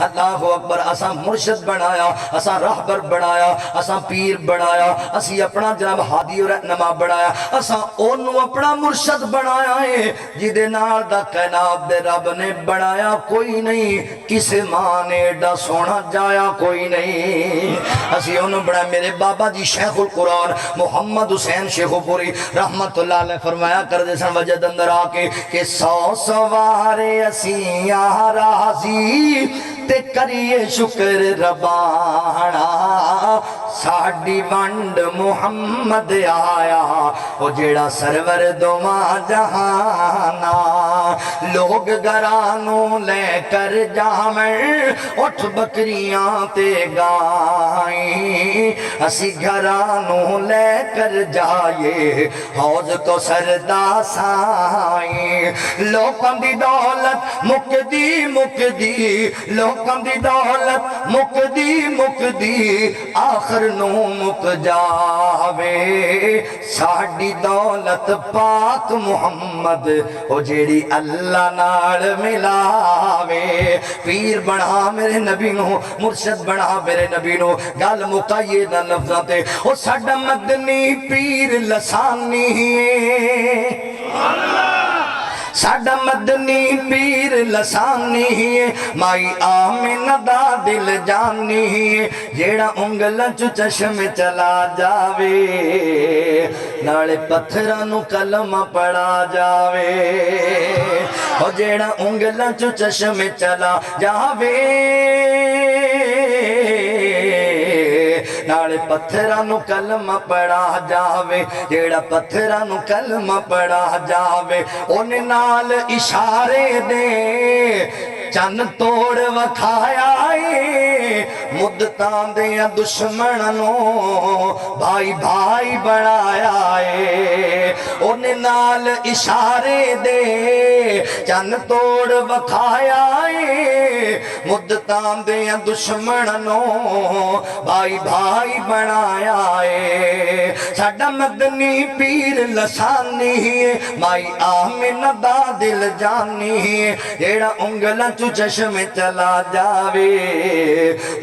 اللہ اکبر اساں مرشد بنایا اساں راہبر بنایا اساں پیر بنایا اسی اپنا جناب ہادی و رہنما بنایا اساں اونوں اپنا مرشد بنایا ہے جدے نال دا کائنات دے رب نے بنایا کوئی نہیں کسے ماں نے ایڈا سونا جایا کوئی نہیں اسی انہوں بڑا میرے بابا جی شیخ القرآن محمد حسین شیخ پوری رحمت اللہ علیہ فرمایا کر دے سن وجد اندر آکے کہ سو سوارے اسی راضی تے کریے شکر ربانا ساڑی ونڈ محمد آیا او جیڑا سرور دوما جہانا لوگ گرانوں لے کر جامر اٹھ بکریاں تے گائیں اسی گھرانوں لے کر جائے حوض کو سردا سائیں لوکاں دی دولت مک دی لوکاں دی دولت مک دی آخر نو مک جاوے ساڑی دولت پاک محمد او جیڑی اللہ نال ملاوے پیر بنا میرے نبی نو مرشد بنا میرے نبی نو گل مکائیے نہ لفظاں تے او ساڈا مدنی پیر لسانی ساڈا مدنی پیر لسانی مائی آمینہ دا دل جانی جیڑا انگلہ چو چشم چلا جاوے ناڑے پتھرانو کلمہ پڑا جاوے او جیڑا انگلہ چو چشم چلا جاوے ناڑے پتھرانو کلمہ پڑا جاوے جیڑا پتھرانو کلمہ پڑا جاوے ان نال اشارے دے چن توڑ وکھایا مدتاں دیا دشمنوں بھائی بھائی بڑھایا ان نال اشارے دے چن توڑ وکھایا مدتاں دیا دشمنوں بھائی بھائی بنایا ساڈا مدنی پیر لسانی مائی آمینہ دا دل جانی جیڑا انگلہ چو چشم چلا جاوے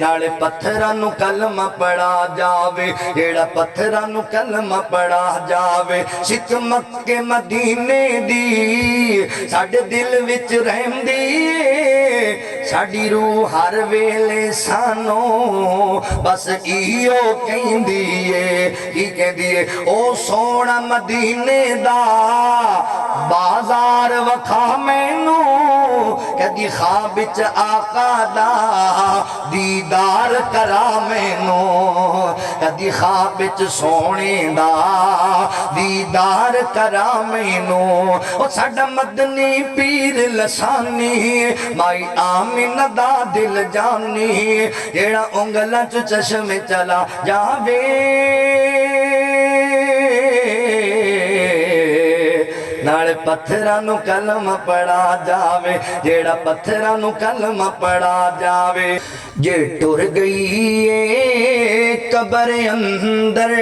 ناڑے پتھرانو کلمہ پڑا جاوے جیڑا پتھرانو کلمہ پڑا جاوے شک مکہ مدینے دی ساڑے دل وچ رحم دی ساڑی روح ہر ویلے سانو بس ایو کہیں دیئے او سونا مدینے دا بازار وکھا مینو کدی خوابچ آقا دا دیدار کرا مینو کدی خوابچ سونے دا دیدار کرا مینو او ساڈا مدنی پیر لسانی مائی آمینہ دا دل جانی جیڑا انگلہ چو چشم چلا جاوے ناڑے پتھرانو کلمہ پڑا جاوے جیڑا پتھرانو کلمہ پڑا جاوے جے ٹر گئی قبر اندر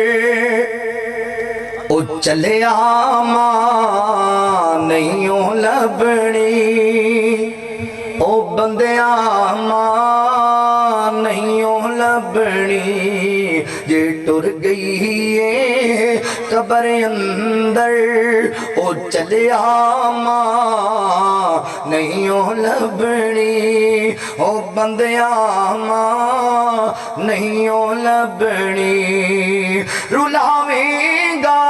او چلے آماں نہیں لبنی او بندے آماں نہیں لبنی جے ٹر گئی قبر اندر او چلے آماں نہیں لبنی او بندے آماں نہیں لبنی رلاویں گا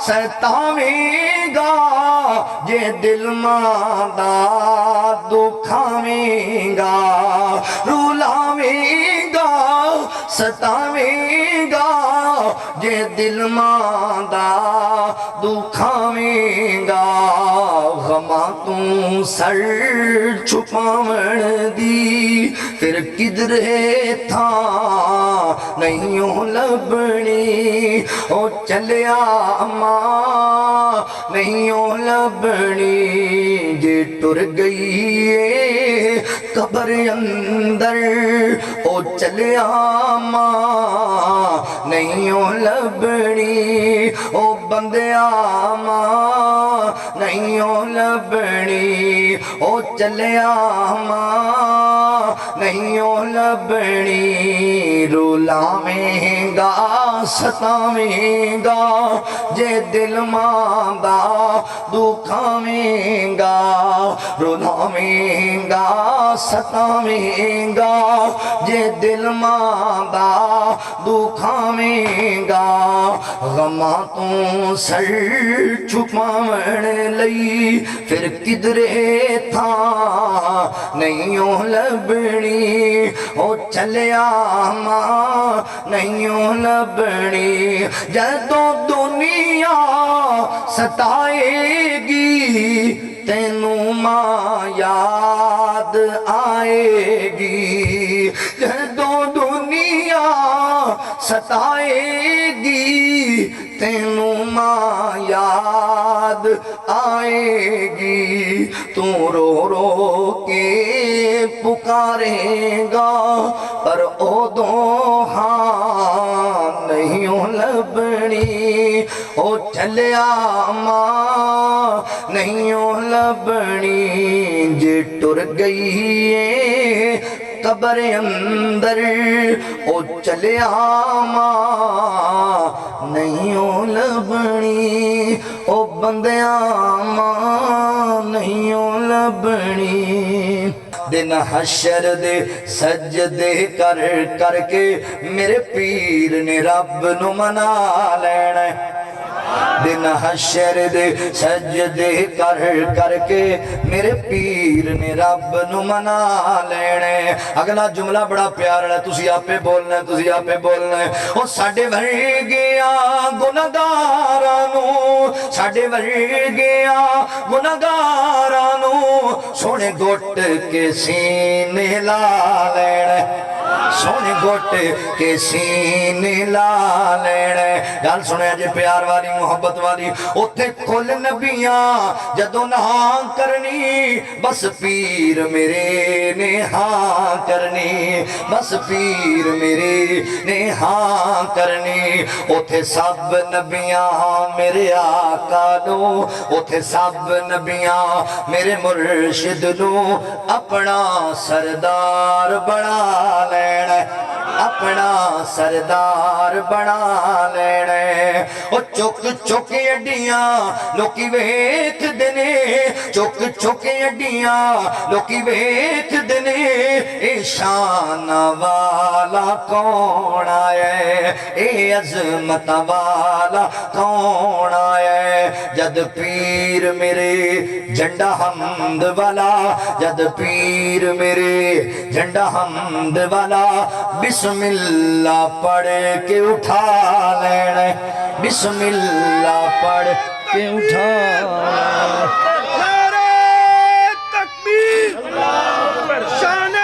ستاویں گا جے دل ماں دکھاویں گا رلاویں گا ستاویں گا جے دل ماں دکھاویں گا غماں توں سر چھپاون دی پھر کدرے تھا نہیں لبنی او چلیا ماں نہیں لبنی جے ٹر گئی قبر اندر او چلیا ماں نہیں لبنی او بندیا ماں نہیں لبنی او چلیا ماں نہیں لبنی رولاویں گا ستاویں گا جے دل ماندا دکھاویں گا رولاویں گا ستاویں گا جے دل ماندا دکھاویں گا غماں تو سر چھپاون لئی پھر کدرے تھا نہیں لبنی او چلیا ماں نہیں لبنی جدوں دنیا ستائے گی تینوں ماں یاد آئے گی جدوں دنیا ستائے گی تینوں ماں یاد آئے گی تو رو رو کے پکارے گا پر ادوں ہاں نہیں لبنی او چلیا ماں نہیں لبنی جے ٹر گئی ہے قبر اندر او چلیا ماں نہیں لبنی او بندیاں ماں نہیں لبنی دن حشر دے سجدے کر کر کے میرے پیر نے رب نو منا لینا ہے دن حشر دے سجدے کر کر کے میرے پیر نے رب نو منا لینے اگلا جملہ بڑا پیارا ہے تسی آپے بولنا ہے تسی آپے بولنا ہے او ساڑے ورگیا گناہگارانو ساڑے ورگیا گناہگارانو سونے گھٹ کے سینے لا لینے سونے گھٹ کے سینے لا لینے گل سنے جے پیار والی محبت والی اتھے کھل نبیاں جدو نہاں کرنی بس پیر میرے نے ہاں کرنی بس پیر میرے نے ہاں کرنی اتھے سب نبیاں میرے آقا نو اتھے سب نبیاں میرے مرشد نو اپنا سردار بنا لینا اپنا سردار بنا لینے او چک چک اڈیاں لوکی ویکھ دینے چک چک اڈیاں لوکی ویکھ دینے اے شان والا کون آئے اے عظمت والا کون آئے جد پیر میرے جھنڈا حمد والا جد پیر میرے جھنڈا حمد والا بسم اللہ پڑھ کے اٹھا لینے بسم اللہ پڑھ کے اٹھا نعرہ تکبیر شان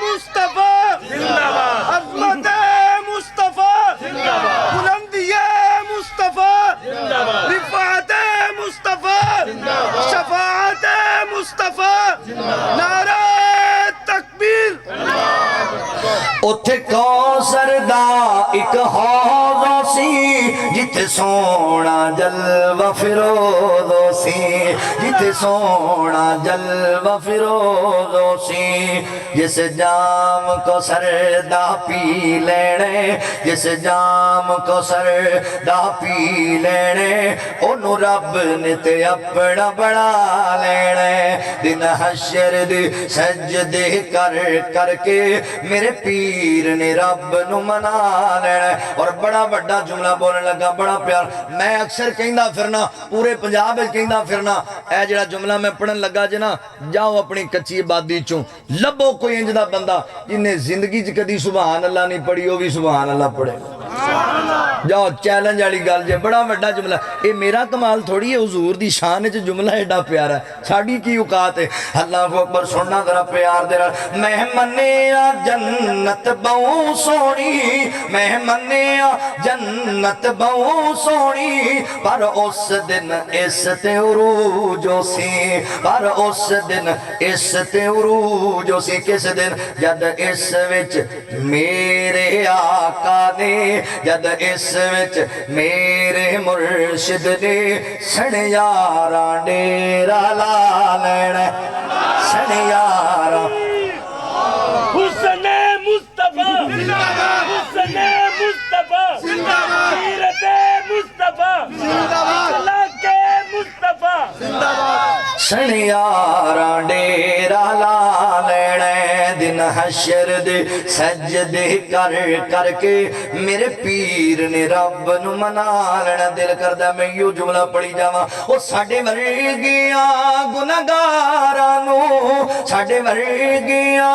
مصطفیٰ عظمت مصطفیٰ بلندی مصطفیٰ رفعت مصطفیٰ شفاعت مصطفیٰ نعرہ تکبیر اتھے کوثر دا ایک حوض سی جتھے سونا جلوہ فروز سی جتھے سونا جلوہ فروز سی جس جام کو سر دا پی لینے جس جام کو سر دا پی لینے انہوں رب نے تے اپنا بڑا لینے دن حشر دے سجدے کر کر کے میرے پیر نے رب نو منا لینا اور بڑا بڑا جملہ بولنے لگا بڑا پیار میں اکثر کہندہ پھرنا پورے پنجاب کہندہ پھرنا اے جڑا جملہ میں پڑھن لگا جنا جاؤ اپنی کچی عبادی چوں لبو کوئی انجدہ بندہ جنہیں زندگی کدی سبحان اللہ نہیں پڑھی وہ بھی سبحان اللہ پڑھے جاؤ چیلنج والی گل جے بڑا بڑا جملہ اے میرا کمال تھوڑی ہے حضور دی شان وچ جملہ ایڈا پیارا ہے ساڈی کی اوقات ہے اللہ اکبر سننا ذرا پیار دے رہا میں منیا جنت بہو سونی میں منیا جنت بہو سونی پر اس دن اس تے عروج سی پر اس دن اس تے عروج سی کس دن جد اس وچ میرے آقا نے جد اس وچ میرے مرشد نے سنیارا ڈیرا لا لینا سنیارا سنیاراں ڈیرا لا لینا دن حشر دے سجدے کر کر کے میرے پیر نے رب نو منا لینا دل کردہ میں یوں جملہ پڑھی جاواں او ساڈے ورگیاں گناہگاراں نو ساڈے ورگیاں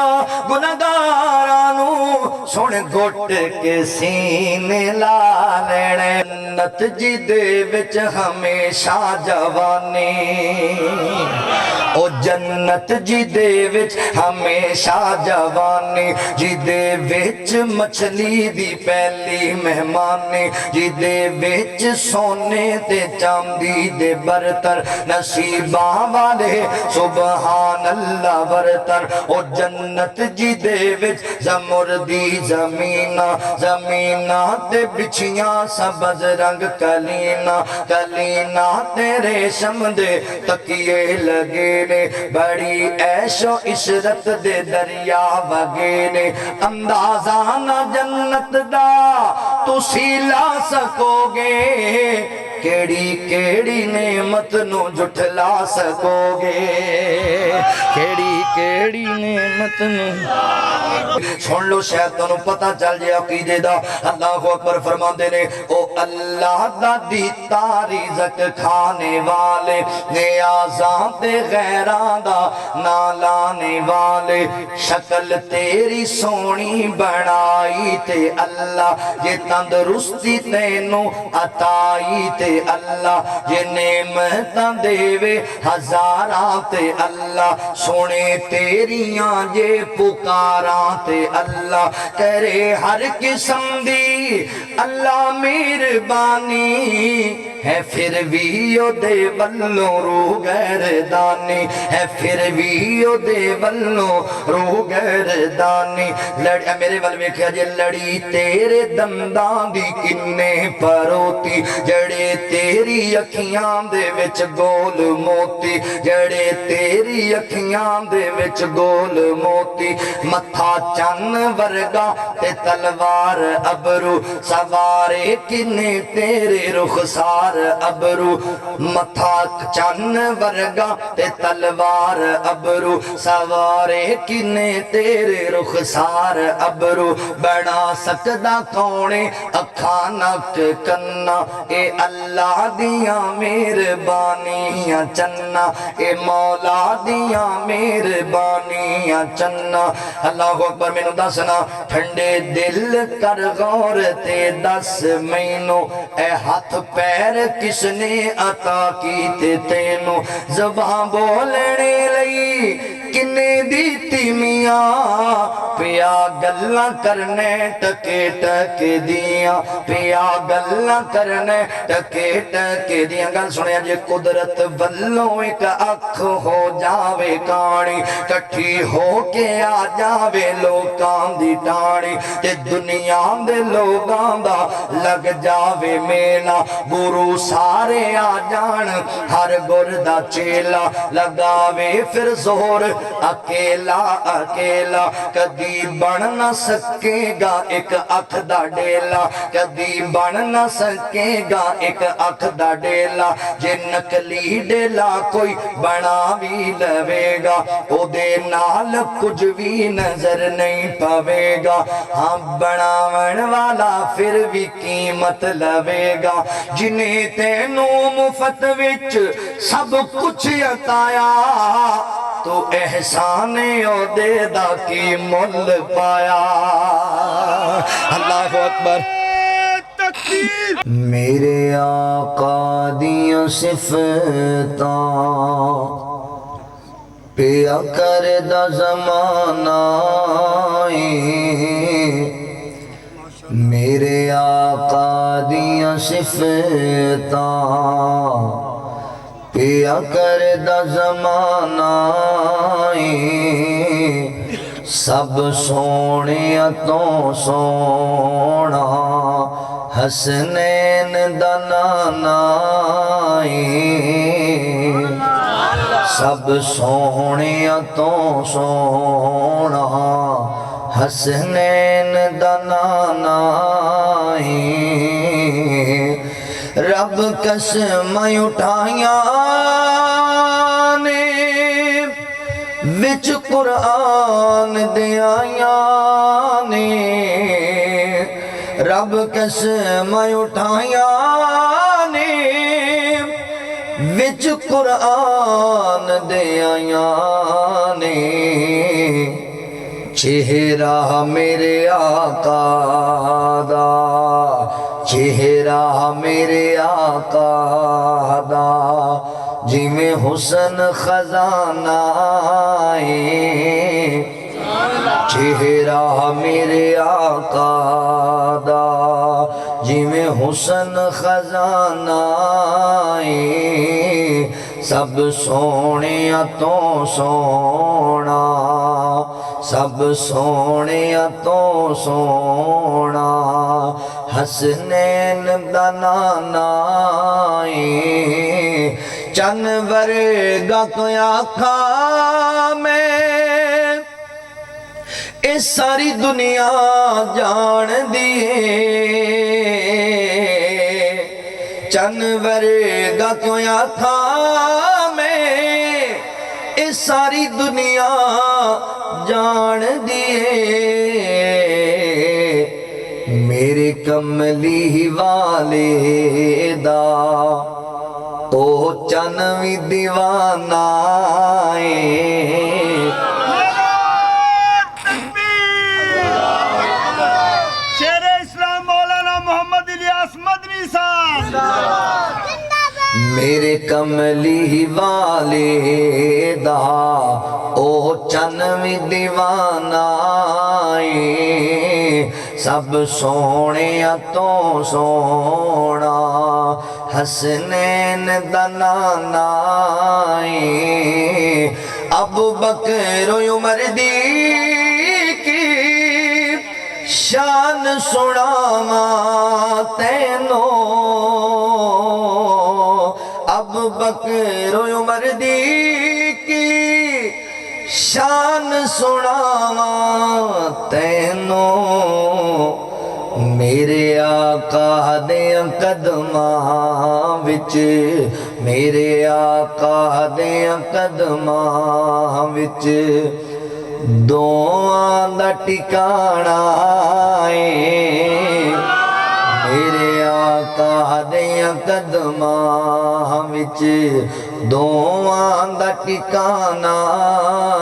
گناہگاراں نو سن گھٹ کے سینے لا لینا جنت جی دے وچ ہمیشہ جوانی او جنت جی دے وچ ہمیشہ جوانی جی دے وچ مچھلی دی پہلی مہمانی جی دے وچ سونے تے چاندی دے برتر نصیباں والے سبحان اللہ برتر او جنت جی دے وچ زمردی زمینہ زمینہ تے بچھیاں سبز رنگ کلینا کلینا تے ریشم دے تکیے لگے نے بڑی عیش و عشرت دے دریا وگے نے اندازہ نہ جنت دا تسی لا سکو گے کیڑی کیڑی نعمت نو جھٹلا سکو گے کیڑی کیڑی نعمت نو سن لو شاید تنو پتہ چل جائے عقیدے دا اللہ اکبر فرماندے نے او اللہ دا دیتا رزق کھانے والے نیازاں تے غیراں دا نہ لانے والے شکل تیری سونی بنائی تے اللہ یہ تندرستی تینوں عطائی تے اللہ یہ نعمتاں دیوے ہزاراں تے اللہ سونے تیریاں یہ پکاراں تے اللہ کرے ہر قسم دی اللہ مہربانی ہے پھر بھی او دے ولوں روح گردانی ہے پھر بھی او دے ولوں روح گردانی لڑیا میرے ول ویکھیا جے لڑی تیرے دنداں دی کنے پروتی جڑے تیری اکھیاں دے وچ گول موتی جڑے تیری اکھیاں دے وچ گول موتی متھا چن ورگا تے تلوار ابرو سوارے کنے تیرے رخسار ابرو متھا چن ورگا تے تلوار ابرو سوارے کنے تیرے رخسار ابرو بنا سکدا کونے اکھا نک کنا اے اللہ دیاں مہربانیاں چنا اے مولا دیاں مہربانیاں چنا اللہ اکبر مینوں دسنا ٹھنڈے دل کر غور تے دس مینوں اے ہاتھ پیر کس نے عطا کیتے تینوں زبان بولنے لئی کنے دیتی میاں پیا گلاں کرنے ٹکے ٹکے دیاں پیا گلاں کرنے ٹکے ٹکے دیاں گل سنیا جے قدرت ولوں ایک اکھ ہو جاوے کانی کٹھی ہو کے آ جاوے لوکاں دی ٹانی تے دنیا دے لوگاں دا لگ جاوے میلا گرو سارے آ جان ہر گردا چیلا لگاوے پھر زور اکیلا اکیلا کدی بن نہ سکے گا ایک اکھ دا ڈیلا کدی بن نہ سکے گا ایک اکھ دا ڈیلا جے نکلی ڈیلا کوئی بنا بھی لوے گا او دے نال کچھ بھی نظر نہیں پوے گا ہاں بناون والا پھر بھی قیمت لوے گا جنہیں تینوں مفت وچ سب کچھ عطایا تو احسان او دے دا کی مل پایا اللہ اکبر تکبیر میرے آقا دیاں صفتاں پیا کردہ زمانہ میرے آقا دیاں صفتاں پیا کردہ زمانہ سب سونے تو سونا حسنین دا نانا سب سونے تو سونا حسنین دا نانا رب قسم اٹھائیاں نے وچ قرآن دے آیاں نے رب قسم اٹھائیاں نے وچ قرآن دے آیاں نے چہرہ میرے آقا دا چہرہ میرے آقا دا جی میں حسن خزانہ ہے چہرہ میرے آقا دا جی میں حسن خزانہ ہے سب سونے تو سونا سب سونے تو سونا حسنین دا نانا ہے چن ورگا کوئی آنکھا میں اس ساری دنیا جان دیے چن ورگا کوئی آنکھا میں اس ساری دنیا جان دیے میرے کملی والے دا او چنوی دیوانہ شیر اسلام مولانا محمد الیاس مدنی صاحب میرے کملی والے دا او چنوی دیوانہ سب سونے تو سونا حسنین دا نانا ابو بکر و عمر دی کی شان سناواں تینوں ابو بکر و عمر دی کی شان سناواں تینوں میرے آقا دیاں قدماں وچ میرے آقا دیاں قدماں وچ دعاں دا ٹکانا ہے میرے آقا دیاں قدماں وچ دعاں دا ٹکانا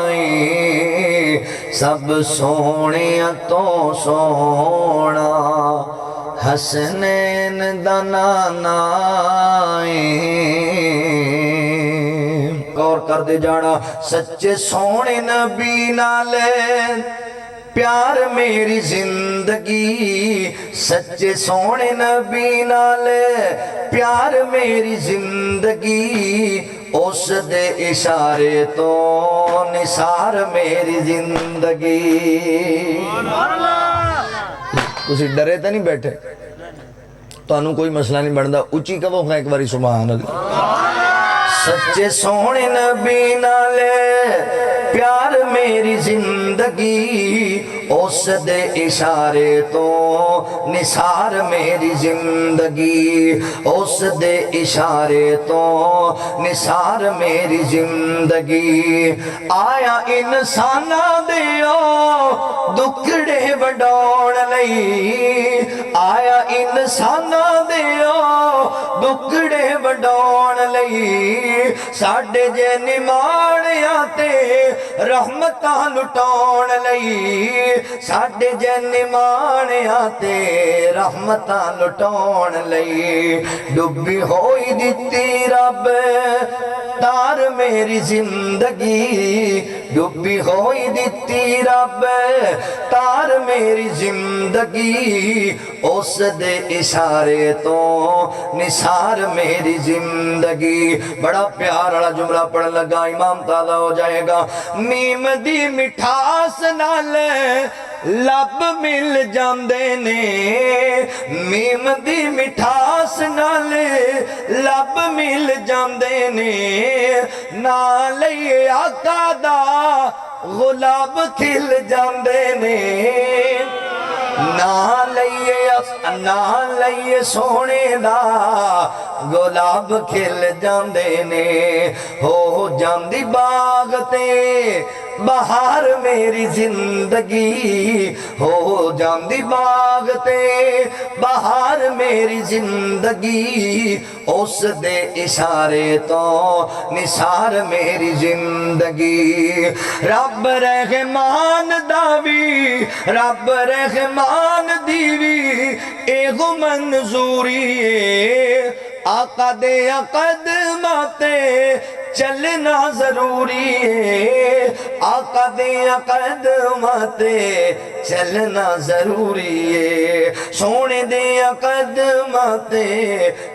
ہے سب سونے تو سونا حسنین دا نانا غور کر دے جانا سچے سونے نبی نالے پیار میری زندگی سچے سونے نبی نالے پیار میری زندگی اس دے اشارے تو نثار میری زندگی تسی ڈرے تا نہیں بیٹھے تو انہوں کوئی مسئلہ نہیں بڑھتا اچھی کبھو ایک باری سبحان اللہ سچے سونے نبی نالے پیار میری زندگی اس دے اشارے تو نثار میری زندگی اس دے اشارے تو نثار میری زندگی آیا انسانہ دیو دکھڑے بڑھوڑ لئی آیا انسانہ دیو دکھڑے بڑھوڑ لئی ساڑھے جے نماڑیاں تے رحمتاں لٹوڑ لئی ساڑھے جے نماڑیاں تے رحمتاں لٹوڑ لئی ڈبی ہوئی دیتی رب تار میری زندگی ڈبی ہوئی دیتی رب تار میری زندگی اس دے اشارے تو نثار میری زندگی بڑا پیار والا جملہ پڑھ لگا امام تازہ ہو جائے گا میم دی مٹھاس نالے لب مل جاندے نے میم دی مٹھاس نالے لب مل جاندے نے نالے آقا دا غلاب کھل جاندے نے نہ لئیے سونے دا گلاب کھل جاندے نے ہو جاندی باغ تے بہار میری زندگی ہو جاندی باغ تے بہار میری زندگی اس دے اشارے تو نثار میری زندگی رب رحمان داوی رب رحمان دیوی ایغو منظوری آقا دے قدماتے چلنا ضروری ہے آقا دے قدماتے چلنا ضروری ہے سونے دے قدماتے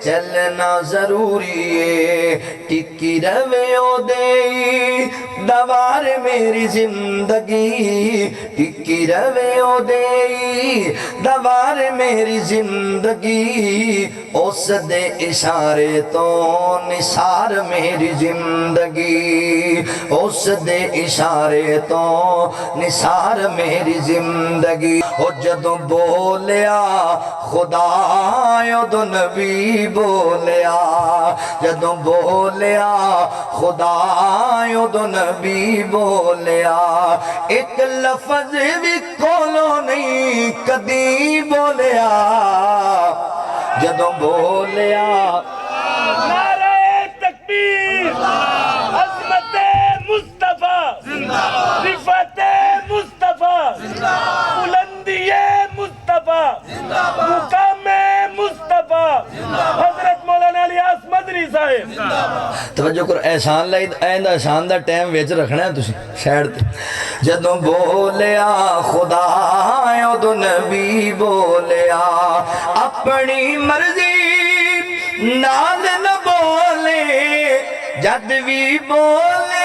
چلنا ضروری ہے ٹکی روے او دے دوار میری زندگی ٹکی روے او دے دوار میری زندگی اس دے اشارے تو نثار میری زندگی اس دے اشارے تو نثار میری زندگی او جدوں بولیا خدا ادو نبی بولیا جدوں بولیا خدا ادو نبی بولیا ایک لفظ بھی کولو نہیں کدی بولیا جدوں بولیا نعرہ تکبیر عظمت مصطفیٰ صفت مصطفیٰ بلندی مصطفیٰ مقام مصطفیٰ حضرت مولانا الیاس مدنی صاحب توجہ کرو احسان لائی آئندہ احسان دا ٹائم ویچ رکھنا ہے تسی سیڈ تے جدوں بولیا خدا ادو نبی بولیا اپنی مرضی نال نہ بولے جد بھی بولے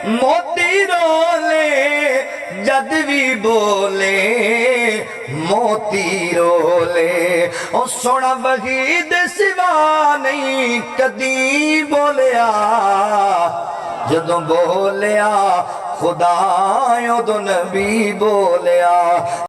موتی رولے جد بھی بولے موتی رولے او سونا وحید سوا نہیں کدی بولیا جدوں بولیا خدا ادو نبی بولیا